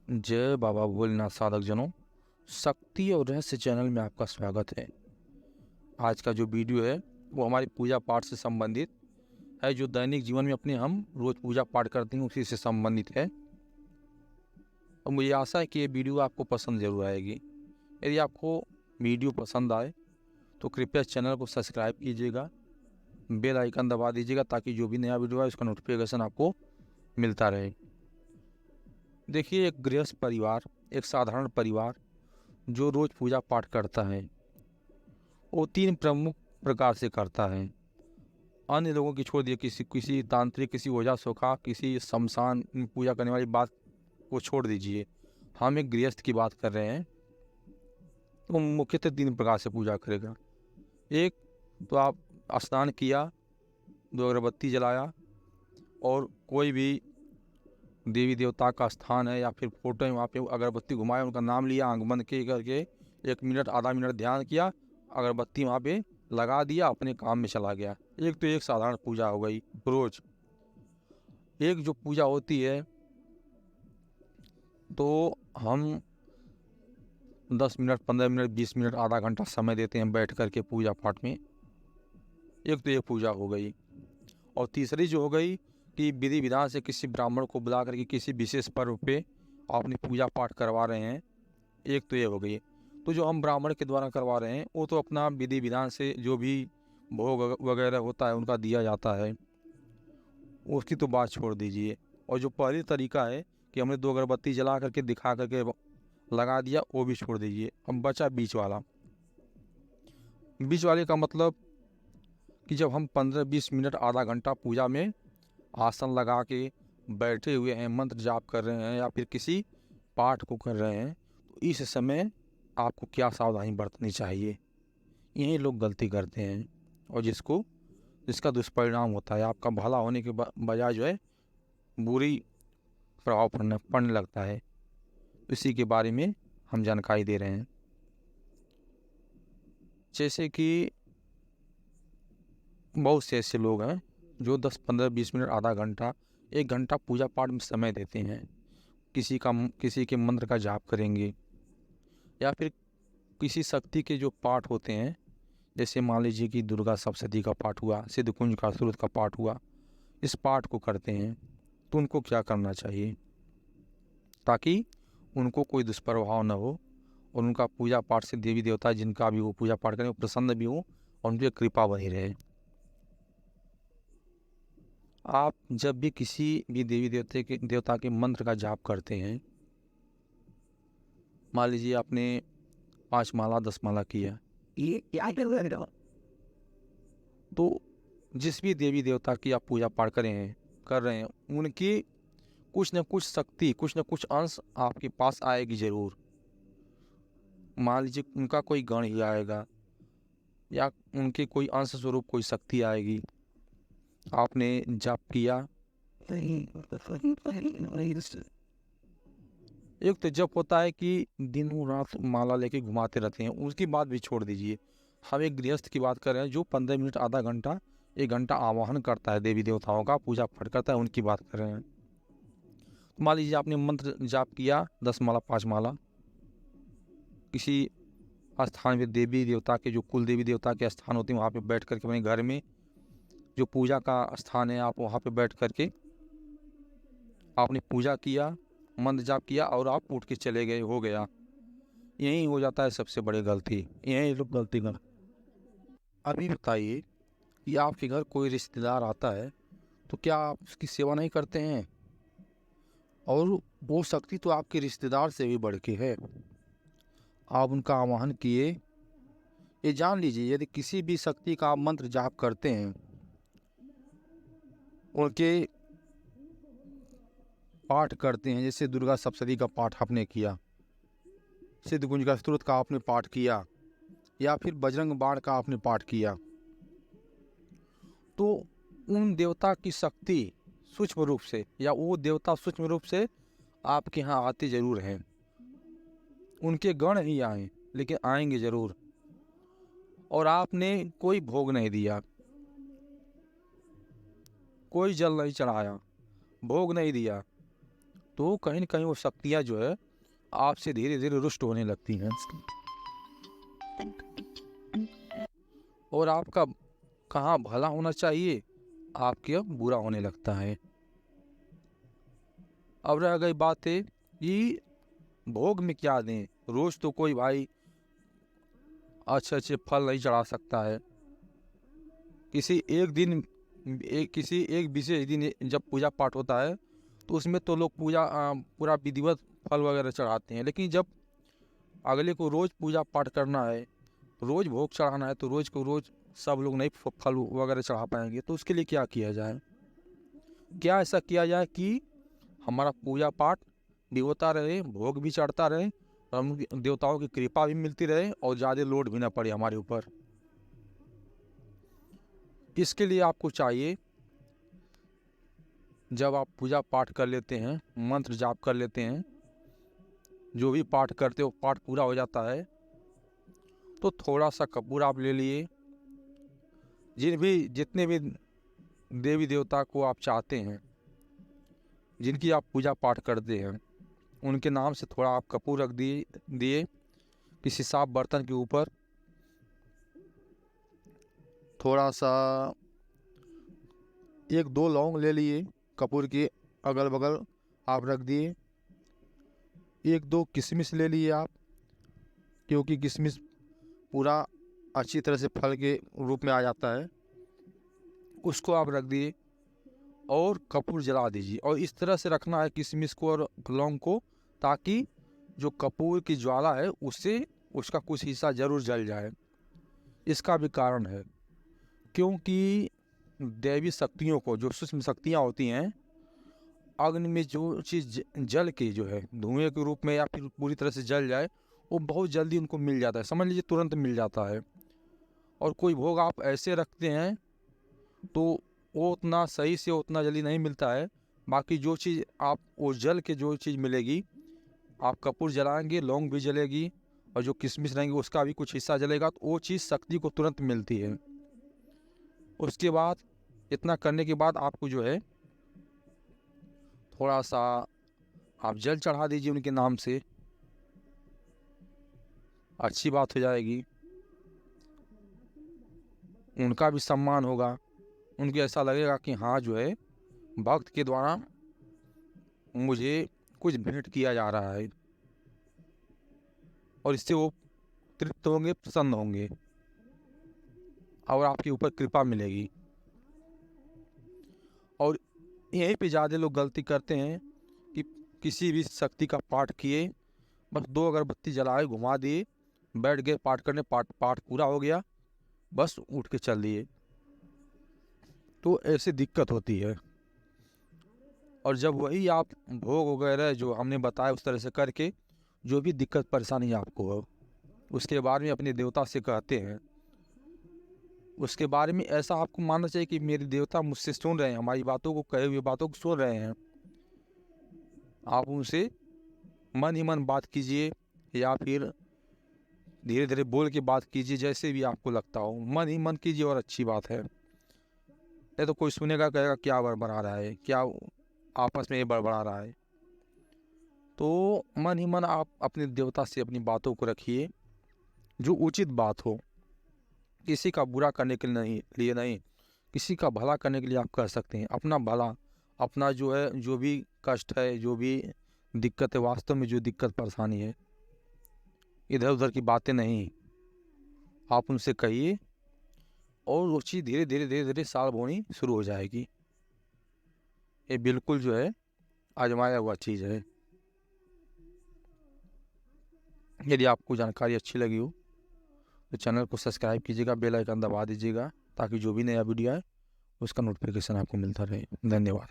जय बाबा भोलेनाथ साधक जनों, शक्ति और रहस्य चैनल में आपका स्वागत है। आज का जो वीडियो है वो हमारी पूजा पाठ से संबंधित है। जो दैनिक जीवन में अपने हम रोज़ पूजा पाठ करते हैं उसी से संबंधित है। और मुझे आशा है कि ये वीडियो आपको पसंद ज़रूर आएगी। यदि आपको वीडियो पसंद आए तो कृपया चैनल को सब्सक्राइब कीजिएगा, बेल आइकन दबा दीजिएगा ताकि जो भी नया वीडियो है उसका नोटिफिकेशन आपको मिलता रहे। देखिए, एक गृहस्थ परिवार, एक साधारण परिवार जो रोज़ पूजा पाठ करता है वो तीन प्रमुख प्रकार से करता है। अन्य लोगों की छोड़ दिए, किसी तांत्रिक, किसी ओझा सोखा, किसी शमशान में पूजा करने वाली बात को छोड़ दीजिए। हम एक गृहस्थ की बात कर रहे हैं। तो मुख्यतः तीन प्रकार से पूजा करेगा। एक तो आप स्नान किया, 2 अगरबत्ती जलाया और कोई भी देवी देवता का स्थान है या फिर फोटो है वहाँ पे अगरबत्ती घुमाया, उनका नाम लिया, आंख बंद के करके 1 मिनट आधा मिनट ध्यान किया, अगरबत्ती वहाँ पे लगा दिया, अपने काम में चला गया। एक तो एक साधारण पूजा हो गई रोज। एक जो पूजा होती है तो हम 10 मिनट, 15 मिनट, 20 मिनट, आधा घंटा समय देते हैं बैठ करके पूजा पाठ में। एक तो एक पूजा हो गई। और तीसरी जो हो गई कि विधि विधान से किसी ब्राह्मण को बुला करके किसी विशेष पर्व पे अपनी पूजा पाठ करवा रहे हैं। एक तो ये हो गई। तो जो हम ब्राह्मण के द्वारा करवा रहे हैं वो तो अपना विधि विधान से जो भी भोग वगैरह होता है उनका दिया जाता है, उसकी तो बात छोड़ दीजिए। और जो पहली तरीका है कि हमने 2 अगरबत्ती जला करके दिखा करके लगा दिया, वो भी छोड़ दीजिए। अब बचा बीच वाला। बीच वाले का मतलब कि जब हम 15-20 मिनट, आधा घंटा पूजा में आसन लगा के बैठे हुए हैं, मंत्र जाप कर रहे हैं या फिर किसी पाठ को कर रहे हैं, तो इस समय आपको क्या सावधानी बरतनी चाहिए। यही लोग गलती करते हैं और जिसका दुष्परिणाम होता है, आपका भला होने के बजाय जो है बुरी प्रभाव पड़ने लगता है। इसी के बारे में हम जानकारी दे रहे हैं। जैसे कि बहुत से ऐसे लोग हैं जो 10, 15, 20 मिनट, आधा घंटा, 1 घंटा पूजा पाठ में समय देते हैं। किसी के मंत्र का जाप करेंगे या फिर किसी शक्ति के जो पाठ होते हैं, जैसे मान लीजिए कि दुर्गा सप्तशती का पाठ हुआ, सिद्ध कुंज का सूरत का पाठ हुआ, इस पाठ को करते हैं। तो उनको क्या करना चाहिए ताकि उनको कोई दुष्प्रभाव न हो और उनका पूजा पाठ से देवी देवता जिनका भी वो पूजा पाठ करें वो प्रसन्न भी हो और उनकी कृपा बनी रहे। आप जब भी किसी भी देवी देवता के मंत्र का जाप करते हैं, मान लीजिए आपने 5 माला 10 माला किया, तो जिस भी देवी देवता की आप पूजा पाठ कर रहे हैं उनकी कुछ न कुछ शक्ति, कुछ न कुछ अंश आपके पास आएगी ज़रूर। मान लीजिए उनका कोई गण ही आएगा या उनके कोई अंश स्वरूप कोई शक्ति आएगी। आपने जाप किया, एक तो जप होता है कि दिन रात माला लेके घुमाते रहते हैं, उसकी बात भी छोड़ दीजिए। हम एक गृहस्थ की बात कर रहे हैं जो 15 मिनट, आधा घंटा, 1 घंटा आवाहन करता है देवी देवताओं का, पूजा पाठ करता है, उनकी बात कर रहे हैं। तो मान लीजिए आपने मंत्र जाप किया 10 माला 5 माला, किसी स्थान पे देवी देवता के, जो कुल देवी देवता के स्थान होते हैं वहाँ पे बैठ करके, अपने घर में जो पूजा का स्थान है आप वहाँ पे बैठ करके आपने पूजा किया, मंत्र जाप किया और आप उठ के चले गए, हो गया। यही हो जाता है सबसे बड़ी गलती। यही लोग गलती कर। अभी बताइए कि आपके घर कोई रिश्तेदार आता है तो क्या आप उसकी सेवा नहीं करते हैं? और वो शक्ति तो आपके रिश्तेदार से भी बढ़ के है। आप उनका आवाहन किए, ये जान लीजिए यदि किसी भी शक्ति का आप मंत्र जाप करते हैं, उनके पाठ करते हैं, जैसे दुर्गा सप्तशती का पाठ आपने किया, सिद्ध कुंज का स्तोत्र का आपने पाठ किया या फिर बजरंग बाण का आपने पाठ किया, तो उन देवता की शक्ति सूक्ष्म रूप से, या वो देवता सूक्ष्म रूप से आपके यहाँ आते जरूर हैं। उनके गण ही आए लेकिन आएंगे जरूर। और आपने कोई भोग नहीं दिया, कोई जल नहीं चढ़ाया, भोग नहीं दिया, तो कहीं न कहीं वो शक्तियाँ जो है आपसे धीरे-धीरे रुष्ट होने लगती हैं और आपका कहाँ भला होना चाहिए, आपके अब बुरा होने लगता है। अब रह गई बातें कि भोग में क्या दें? रोज़ तो कोई भाई अच्छे-अच्छे फल नहीं चढ़ा सकता है। किसी एक विशेष दिन जब पूजा पाठ होता है, तो उसमें तो लोग पूरा विधिवत फल वगैरह चढ़ाते हैं। लेकिन जब अगले को रोज़ पूजा पाठ करना है, रोज़ भोग चढ़ाना है, तो रोज़ को रोज़ सब लोग नहीं फल वगैरह चढ़ा पाएँगे। तो उसके लिए क्या किया जाए? क्या ऐसा किया जाए कि हमारा पूजा पाठ भी होता रहे, भोग भी चढ़ता रहे और हम देवताओं की कृपा भी मिलती रहे और ज़्यादा लोड भी ना पड़े हमारे ऊपर। इसके लिए आपको चाहिए, जब आप पूजा पाठ कर लेते हैं, मंत्र जाप कर लेते हैं, जो भी पाठ करते हो पाठ पूरा हो जाता है, तो थोड़ा-सा कपूर आप ले लिए। जितने भी देवी देवता को आप चाहते हैं, जिनकी आप पूजा पाठ करते हैं, उनके नाम से थोड़ा आप कपूर रख दिए किसी साफ बर्तन के ऊपर। थोड़ा-सा 1-2 लौंग ले लिए, कपूर के अगल-बगल आप रख दिए। 1-2 किशमिश ले लिए आप, क्योंकि किशमिश पूरा अच्छी तरह से फल के रूप में आ जाता है। उसको आप रख दिए और कपूर जला दीजिए और इस तरह से रखना है किशमिश को और लौंग को, ताकि जो कपूर की ज्वाला है उससे उसका कुछ हिस्सा ज़रूर जल जाए। इसका भी कारण है, क्योंकि दैवी शक्तियों को, जो सूक्ष्म शक्तियाँ होती हैं, अग्नि में जो चीज़ जल के जो है धुएँ के रूप में या फिर पूरी तरह से जल जाए, वो बहुत जल्दी उनको मिल जाता है। समझ लीजिए तुरंत मिल जाता है। और कोई भोग आप ऐसे रखते हैं तो वो उतना सही से उतना जल्दी नहीं मिलता है। बाकी जो चीज़ आप वो जल के जो चीज़ मिलेगी, आप कपूर जलाएँगे, लौंग भी जलेगी और जो किशमिश रहेंगे उसका भी कुछ हिस्सा जलेगा, तो वो चीज़ शक्ति को तुरंत मिलती है। उसके बाद इतना करने के बाद आपको जो है थोड़ा-सा आप जल चढ़ा दीजिए उनके नाम से, अच्छी बात हो जाएगी। उनका भी सम्मान होगा, उनको ऐसा लगेगा कि हाँ जो है भक्त के द्वारा मुझे कुछ भेंट किया जा रहा है और इससे वो तृप्त होंगे, प्रसन्न होंगे और आपके ऊपर कृपा मिलेगी। और यहीं पे ज़्यादा लोग गलती करते हैं कि किसी भी शक्ति का पाठ किए, बस 2 अगरबत्ती जलाए, घुमा दिए, बैठ गए पाठ करने, पाठ पूरा हो गया, बस उठ के चल दिए। तो ऐसे दिक्कत होती है। और जब वही आप भोग वगैरह जो हमने बताया उस तरह से करके, जो भी दिक्कत परेशानी आपको हो, उसके बारे में अपने देवता से कहते हैं। उसके बारे में ऐसा आपको मानना चाहिए कि मेरे देवता मुझसे सुन रहे हैं, हमारी बातों को, कहे हुए बातों को सुन रहे हैं। आप उनसे मन ही मन बात कीजिए या फिर धीरे-धीरे बोल के बात कीजिए, जैसे भी आपको लगता हो। मन ही मन कीजिए और अच्छी बात है। नहीं तो कोई सुनेगा, कहेगा क्या बड़बड़ा रहा है, क्या आपस में ये बड़बड़ा रहा है। तो मन ही मन आप अपने देवता से अपनी बातों को रखिए, जो उचित बात हो। किसी का बुरा करने के लिए नहीं, किसी का भला करने के लिए आप कर सकते हैं। अपना भला, अपना जो है, जो भी कष्ट है, जो भी दिक्कत है, वास्तव में जो दिक्कत परेशानी है, इधर-उधर की बातें नहीं, आप उनसे कहिए और वो चीज़ धीरे-धीरे साल बोनी शुरू हो जाएगी। ये बिल्कुल जो है आज़माया हुआ चीज़ है। यदि आपको जानकारी अच्छी लगी हो तो चैनल को सब्सक्राइब कीजिएगा, बेल आइकन दबा दीजिएगा, ताकि जो भी नया वीडियो आए उसका नोटिफिकेशन आपको मिलता रहे। धन्यवाद।